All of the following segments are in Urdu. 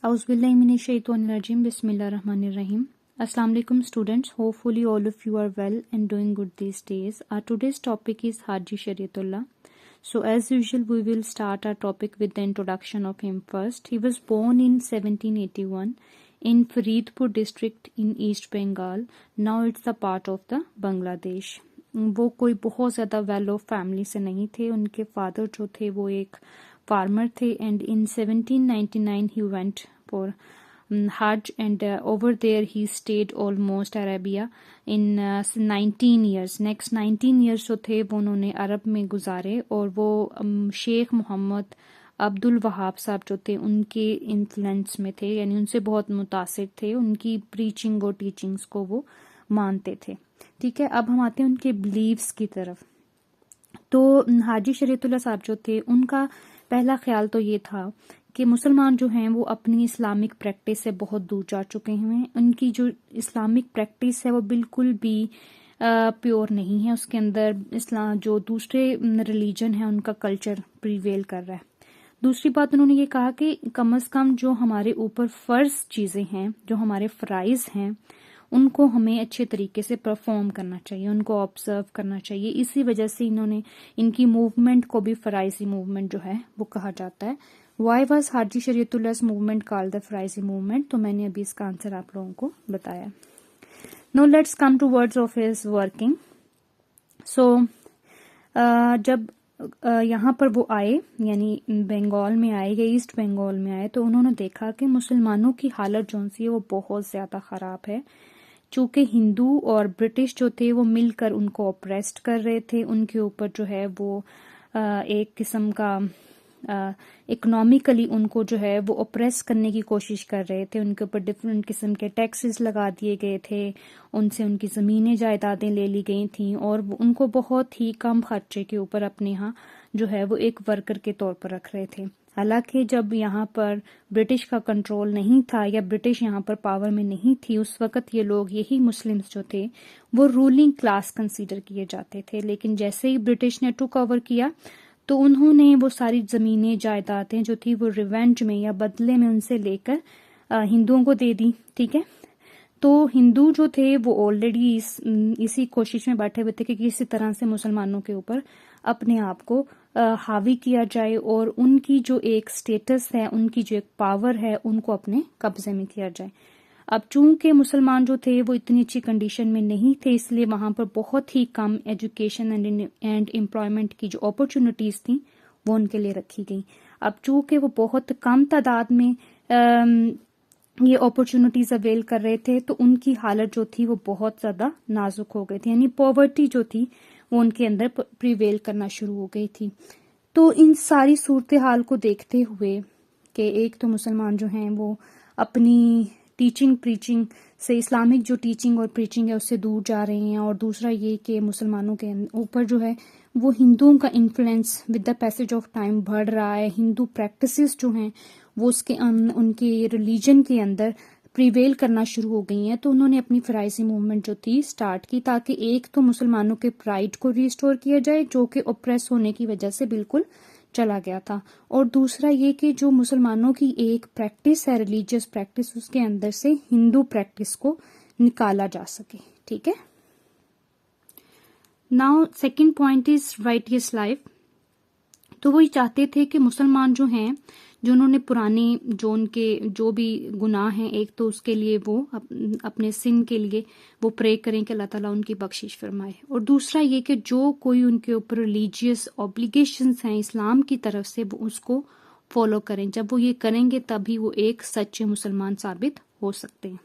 Auzubillahiminash-shaytanir-rajim. Bismillahir-rahmanir-rahim. Assalamu alaikum students. Hopefully all of you are well and doing good these days. Our today's topic is Haji Shariatullah. So as usual we will start our topic with the introduction of him first. He was born in 1781 in Faridpur district in East Bengal. Now it's the part of the Bangladesh. وہ کوئی بہت زیادہ ویل آف فیملی سے نہیں تھے. ان کے فادر جو تھے وہ ایک فارمر تھے and in 1799 he went for Hajj and over there he stayed almost Arabia in 19 years. Next 19 years جو تھے وہ انہوں نے عرب میں گزارے اور وہ شیخ محمد عبد الوہاب صاحب جو تھے ان کے انفلوئنس میں تھے, یعنی ان سے بہت متاثر تھے, ان کی پریچنگ اور ٹیچنگز کو وہ مانتے تھے. ٹھیک ہے, اب ہم آتے ہیں ان کے بلیفز کی طرف. تو حاجی شریعت اللہ صاحب جو تھے ان کا پہلا خیال تو یہ تھا کہ مسلمان جو ہیں وہ اپنی اسلامک پریکٹس سے بہت دور جا چکے ہیں. ان کی جو اسلامک پریکٹس ہے وہ بالکل بھی پیور نہیں ہے, اس کے اندر اسلام جو دوسرے ریلیجن ہیں ان کا کلچر پریویل کر رہا ہے. دوسری بات انہوں نے یہ کہا کہ کم از کم جو ہمارے اوپر فرض چیزیں ہیں, جو ہمارے فرائض ہیں, ان کو ہمیں اچھے طریقے سے پرفارم کرنا چاہیے, ان کو آبزرو کرنا چاہیے. اسی وجہ سے انہوں نے ان کی موومنٹ کو بھی فرائضی موومنٹ جو ہے وہ کہا جاتا ہے. وائی واز حاجی شریعت اللہ موومنٹ کال دا فرائضی موومنٹ؟ تو میں نے ابھی اس کا آنسر آپ لوگوں کو بتایا. Now let's come to words of his working. So جب یہاں پر وہ آئے, یعنی بنگال میں آئے یا ایسٹ بنگال میں آئے, تو انہوں نے دیکھا کہ مسلمانوں کی حالت جو سی ہے وہ بہت زیادہ خراب ہے. چونکہ ہندو اور برٹش جو تھے وہ مل کر ان کو اپریسڈ کر رہے تھے, ان کے اوپر جو ہے وہ ایک قسم کا اکنامیکلی ان کو جو ہے وہ اپریس کرنے کی کوشش کر رہے تھے. ان کے اوپر ڈفرینٹ قسم کے ٹیکسز لگا دیے گئے تھے, ان سے ان کی زمینیں جائیدادیں لے لی گئی تھیں, اور ان کو بہت ہی کم خرچے کے اوپر اپنے ہاں جو ہے وہ ایک ورکر کے طور پر رکھ رہے تھے. حالانکہ جب یہاں پر برٹش کا کنٹرول نہیں تھا یا برٹش یہاں پر پاور میں نہیں تھی, اس وقت یہ لوگ, یہی مسلمز جو تھے, وہ رولنگ کلاس کنسیڈر کیے جاتے تھے. لیکن جیسے ہی برٹش نے ٹیک اوور کیا تو انہوں نے وہ ساری زمینیں جائیدادیں جو تھی وہ ریونج میں یا بدلے میں ان سے لے کر ہندوؤں کو دے دی. ٹھیک ہے, تو ہندو جو تھے وہ آلریڈی اسی کوشش میں بیٹھے ہوئے تھے کہ کسی طرح سے مسلمانوں کے اوپر اپنے آپ کو حاوی کیا جائے اور ان کی جو ایک سٹیٹس ہے, ان کی جو ایک پاور ہے, ان کو اپنے قبضے میں کیا جائے. اب چونکہ مسلمان جو تھے وہ اتنی اچھی کنڈیشن میں نہیں تھے, اس لیے وہاں پر بہت ہی کم ایجوکیشن اینڈ امپلائمنٹ کی جو اپرچونٹیز تھیں وہ ان کے لیے رکھی گئیں. اب چونکہ وہ بہت کم تعداد میں یہ اپرچونٹیز اویل کر رہے تھے تو ان کی حالت جو تھی وہ بہت زیادہ نازک ہو گئی تھی, یعنی پاورٹی جو تھی وہ ان کے اندر پریویل کرنا شروع ہو گئی تھی. تو ان ساری صورتحال کو دیکھتے ہوئے کہ ایک تو مسلمان جو ہیں وہ اپنی ٹیچنگ پریچنگ سے, اسلامک جو ٹیچنگ اور پریچنگ ہے اس سے دور جا رہے ہیں, اور دوسرا یہ کہ مسلمانوں کے اوپر جو ہے وہ ہندوؤں کا influence with the passage of time بڑھ رہا ہے. ہندو پریکٹسز جو ہیں وہ اس کے ان کے ریلیجن کے اندر پریویل کرنا شروع ہو گئی ہیں. تو انہوں نے اپنی فرائضی موومنٹ جو تھی سٹارٹ کی, تاکہ ایک تو مسلمانوں کے پرائڈ کو ریسٹور کیا جائے جو کہ اوپریس ہونے کی وجہ سے بالکل چلا گیا تھا, اور دوسرا یہ کہ جو مسلمانوں کی ایک پریکٹس ہے, ریلیجیس پریکٹس, اس کے اندر سے ہندو پریکٹس کو نکالا جا سکے. ٹھیک ہے. Now second point is رائٹیس life. تو وہ یہ چاہتے تھے کہ مسلمان جو ہیں, جو انہوں نے پرانے جو ان کے جو بھی گناہ ہیں, ایک تو اس کے لیے وہ اپنے سن کے لیے وہ پرے کریں کہ اللہ تعالیٰ ان کی بخشش فرمائے, اور دوسرا یہ کہ جو کوئی ان کے اوپر ریلیجیس اوبلیگیشنز ہیں اسلام کی طرف سے وہ اس کو فالو کریں. جب وہ یہ کریں گے تبھی وہ ایک سچے مسلمان ثابت ہو سکتے ہیں.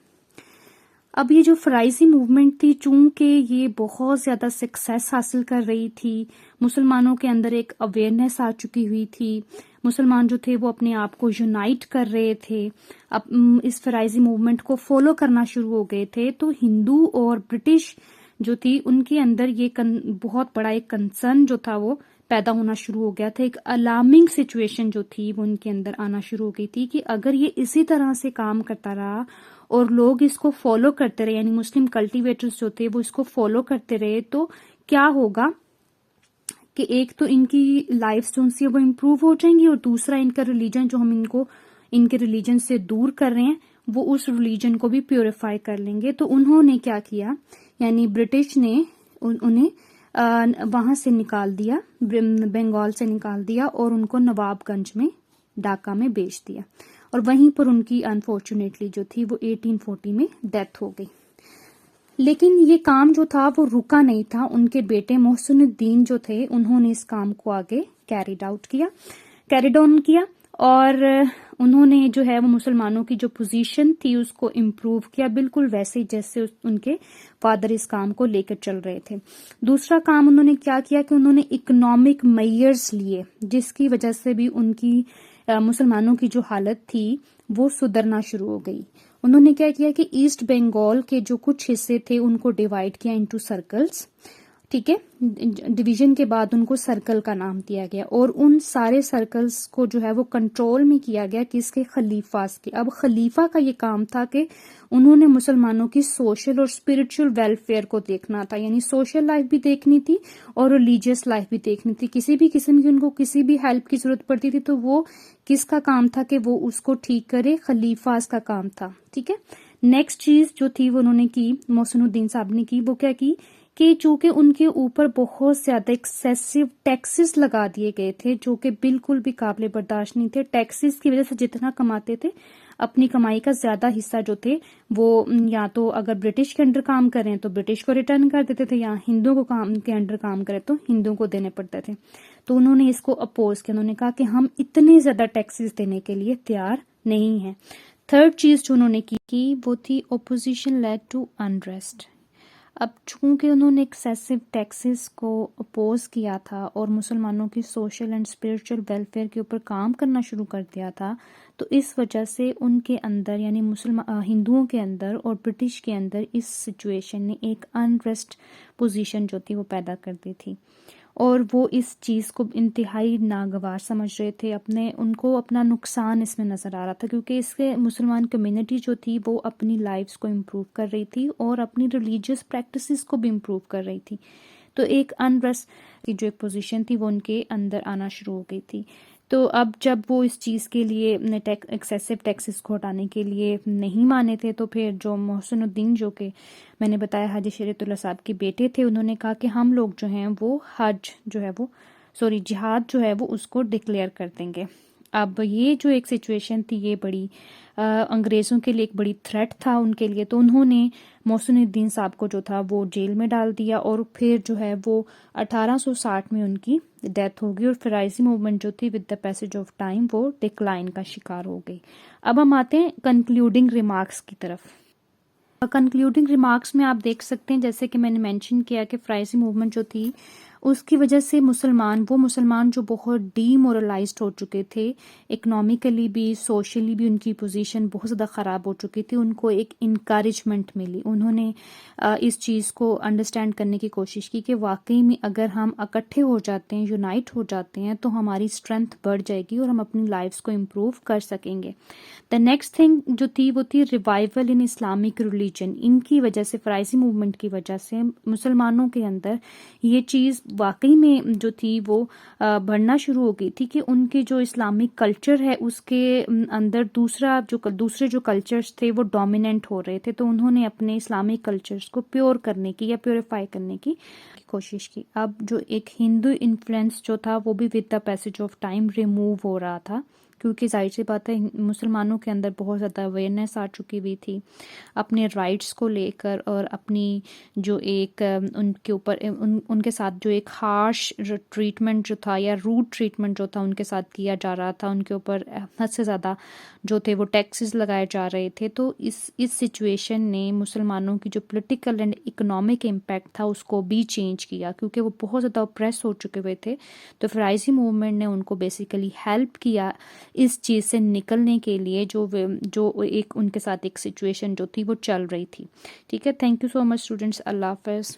اب یہ جو فرائضی موومنٹ تھی, چونکہ یہ بہت زیادہ سکسیس حاصل کر رہی تھی, مسلمانوں کے اندر ایک اویئرنیس آ چکی ہوئی تھی, مسلمان جو تھے وہ اپنے آپ کو یونائٹ کر رہے تھے, اب اس فرائضی موومنٹ کو فالو کرنا شروع ہو گئے تھے, تو ہندو اور برٹش جو تھی ان کے اندر یہ بہت بڑا ایک کنسرن جو تھا وہ پیدا ہونا شروع ہو گیا تھا. ایک الارمنگ سچویشن جو تھی وہ ان کے اندر آنا شروع ہو گئی تھی کہ اگر یہ اسی طرح سے کام کرتا رہا اور لوگ اس کو فالو کرتے رہے, یعنی مسلم کلٹیویٹرز جو تھے وہ اس کو فالو کرتے رہے, تو کیا ہوگا کہ ایک تو ان کی لائف جو سی وہ امپروو ہو جائیں گی, اور دوسرا ان کا ریلیجن جو ہم ان کو ان کے ریلیجن سے دور کر رہے ہیں وہ اس ریلیجن کو بھی پیوریفائی کر لیں گے. تو انہوں نے کیا کیا, یعنی برٹش نے انہیں وہاں سے نکال دیا, بنگال سے نکال دیا اور ان کو نواب گنج میں ڈھاکہ میں بیچ دیا, اور وہیں پر ان کی انفارچونیٹلی جو تھی وہ 1840 میں ڈیتھ ہو گئی. لیکن یہ کام جو تھا وہ رکا نہیں تھا. ان کے بیٹے محسن الدین جو تھے انہوں نے اس کام کو آگے کیریڈ آن کیا, اور انہوں نے جو ہے وہ مسلمانوں کی جو پوزیشن تھی اس کو امپروو کیا, بالکل ویسے جیسے ان کے فادر اس کام کو لے کر چل رہے تھے. دوسرا کام انہوں نے کیا کیا کہ انہوں نے اکنامک میئرز لیے, جس کی وجہ سے بھی ان کی مسلمانوں کی جو حالت تھی وہ سدھرنا شروع ہو گئی. انہوں نے کیا کیا کہ ایسٹ بنگال کے جو کچھ حصے تھے ان کو ڈیوائڈ کیا انٹو سرکلز, ٹھیک ہے, ڈویژن کے بعد ان کو سرکل کا نام دیا گیا, اور ان سارے سرکلز کو جو ہے وہ کنٹرول میں کیا گیا کس کے, خلیفاز کے. اب خلیفہ کا یہ کام تھا کہ انہوں نے مسلمانوں کی سوشل اور اسپرچل ویلفیئر کو دیکھنا تھا, یعنی سوشل لائف بھی دیکھنی تھی اور ریلیجیس لائف بھی دیکھنی تھی. کسی بھی قسم کی ان کو کسی بھی ہیلپ کی ضرورت پڑتی تھی تو وہ کس کا کام تھا کہ وہ اس کو ٹھیک کرے, خلیفاز کا کام تھا, ٹھیک ہے. نیکسٹ چیز جو تھی وہ انہوں نے کی, محسن الدین صاحب نے کی, وہ کیا کی کہ چونکہ ان کے اوپر بہت زیادہ ایکسیسو ٹیکسز لگا دیے گئے تھے جو کہ بالکل بھی قابل برداشت نہیں تھے. ٹیکسز کی وجہ سے جتنا کماتے تھے اپنی کمائی کا زیادہ حصہ جو تھے وہ یا تو اگر برٹش کے انڈر کام کریں تو برٹش کو ریٹرن کر دیتے تھے, یا ہندوؤں کو کام کے انڈر کام کرے تو ہندوؤں کو دینے پڑتے تھے. تو انہوں نے اس کو اپوز کیا, انہوں نے کہا کہ ہم اتنے زیادہ ٹیکسز دینے کے لیے تیار نہیں ہیں. تھرڈ چیز جو انہوں نے کی وہ تھی اپوزیشن لیڈ ٹو انریسٹ. اب چونکہ انہوں نے ایکسیسو ٹیکسز کو اپوز کیا تھا اور مسلمانوں کی سوشل اینڈ اسپرچل ویلفیئر کے اوپر کام کرنا شروع کر دیا تھا, تو اس وجہ سے ان کے اندر یعنی ہندوؤں کے اندر اور برٹش کے اندر اس سچویشن نے ایک انریسٹ پوزیشن جو تھی وہ پیدا کر دی تھی, اور وہ اس چیز کو انتہائی ناگوار سمجھ رہے تھے. ان کو اپنا نقصان اس میں نظر آ رہا تھا, کیونکہ اس کے مسلمان کمیونٹی جو تھی وہ اپنی لائفز کو امپروو کر رہی تھی اور اپنی ریلیجیس پریکٹسز کو بھی امپروو کر رہی تھی. تو ایک انریسٹ کی جو ایک پوزیشن تھی وہ ان کے اندر آنا شروع ہو گئی تھی. تو اب جب وہ اس چیز کے لیے ایکسیسو ٹیکسز کو ہٹانے کے لیے نہیں مانے تھے, تو پھر جو محسن الدین جو کہ میں نے بتایا حاجی شریعت اللہ صاحب کے بیٹے تھے, انہوں نے کہا کہ ہم لوگ جو ہیں وہ جہاد جو ہے وہ اس کو ڈکلیئر کر دیں گے. اب یہ جو ایک سچویشن تھی یہ بڑی انگریزوں کے لیے ایک بڑی تھریٹ تھا ان کے لیے. تو انہوں نے محسن الدین صاحب کو جو تھا وہ جیل میں ڈال دیا, اور پھر جو ہے وہ 1860 میں ان کی ڈیتھ ہو گئی, اور فرائضی موومنٹ جو تھی with the passage of time وہ ڈکلائن کا شکار ہو گئی. اب ہم آتے ہیں کنکلوڈنگ ریمارکس کی طرف. کنکلوڈنگ ریمارکس میں آپ دیکھ سکتے ہیں جیسے کہ میں نے مینشن کیا کہ فرائضی موومنٹ جو تھی اس کی وجہ سے وہ مسلمان جو بہت ڈی مورلائزڈ ہو چکے تھے, اکنامکلی بھی سوشلی بھی ان کی پوزیشن بہت زیادہ خراب ہو چکی تھی, ان کو ایک انکریجمنٹ ملی. انہوں نے اس چیز کو انڈرسٹینڈ کرنے کی کوشش کی کہ واقعی میں اگر ہم اکٹھے ہو جاتے ہیں, یونائٹ ہو جاتے ہیں, تو ہماری اسٹرینتھ بڑھ جائے گی اور ہم اپنی لائفز کو امپروو کر سکیں گے. دا نیکسٹ تھنگ جو تھی وہ تھی ریوائول ان اسلامک ریلیجن. ان کی وجہ سے فرائضی موومنٹ کی وجہ سے مسلمانوں کے اندر یہ چیز واقعی میں جو تھی وہ بڑھنا شروع ہو گئی تھی کہ ان کے جو اسلامک کلچر ہے اس کے اندر دوسرے جو کلچرز تھے وہ ڈومیننٹ ہو رہے تھے. تو انہوں نے اپنے اسلامک کلچرز کو پیور کرنے کی یا پیوریفائی کرنے کی کوشش کی. اب جو ایک ہندو انفلوئنس جو تھا وہ بھی with the passage of time remove ہو رہا تھا, کیونکہ ظاہر سی بات ہے مسلمانوں کے اندر بہت زیادہ اویئرنیس آ چکی ہوئی تھی اپنے رائٹس کو لے کر, اور اپنی جو ایک ان کے اوپر ان کے ساتھ جو ایک ہارش ٹریٹمنٹ جو تھا یا روڈ ٹریٹمنٹ جو تھا ان کے ساتھ کیا جا رہا تھا, ان کے اوپر حد سے زیادہ جو تھے وہ ٹیکسز لگائے جا رہے تھے. تو اس سچویشن نے مسلمانوں کی جو پولیٹیکل اینڈ اکنامک امپیکٹ تھا اس کو بھی چینج کیا, کیونکہ وہ بہت زیادہ اوپریس ہو چکے ہوئے تھے. تو فرائضی موومنٹ نے ان کو بیسیکلی ہیلپ کیا اس چیز سے نکلنے کے لیے جو ایک ان کے ساتھ ایک سچویشن جو تھی وہ چل رہی تھی. ٹھیک ہے, thank you so much students, اللہ حافظ.